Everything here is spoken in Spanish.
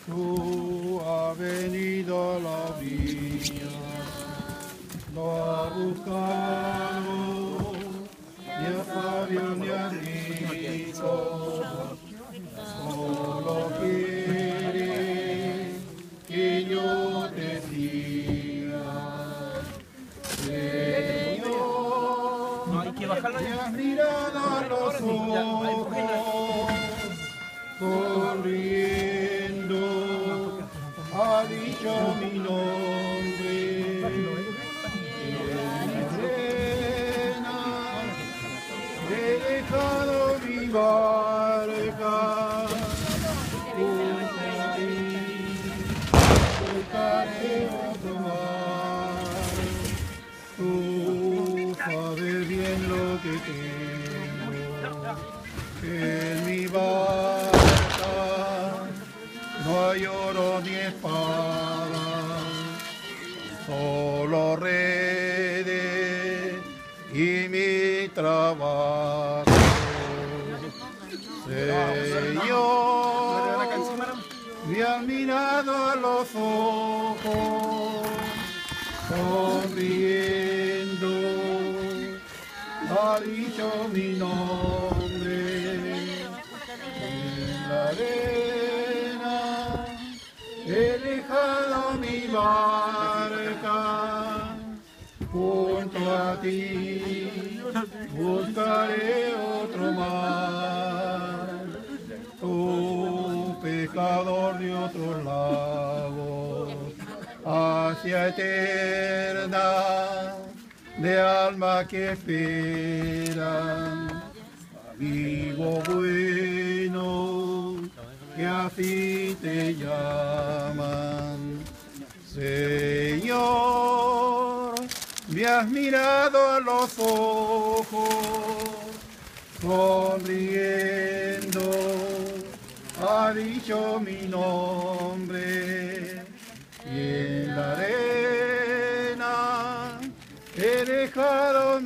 Tú has venido a la vida, lo has buscado, ni a Fabio ni a Rico, solo quiere que yo te siga. Señor, No hay que bajarlo me ya. has mirado a los ojos, sonriendo, ha dicho mi nombre. En mi pena he dejado mi barca, junto a ti buscaré otro mar. Tú sabes bien lo que tengo en mi barca, no hay oro ni espada, solo redes y mi trabajo. Señor, me has mirado a los ojos, sonriendo, ha dicho mi nombre. En la arena he dejado mi barca, junto a ti buscaré otro mar. Tú, pescador de otros lagos, hacia eterna de alma que esperan, amigo bueno, que así te llaman. Señor, me has mirado a los ojos, sonriendo, ha dicho mi nombre, y en la arena he dejado mi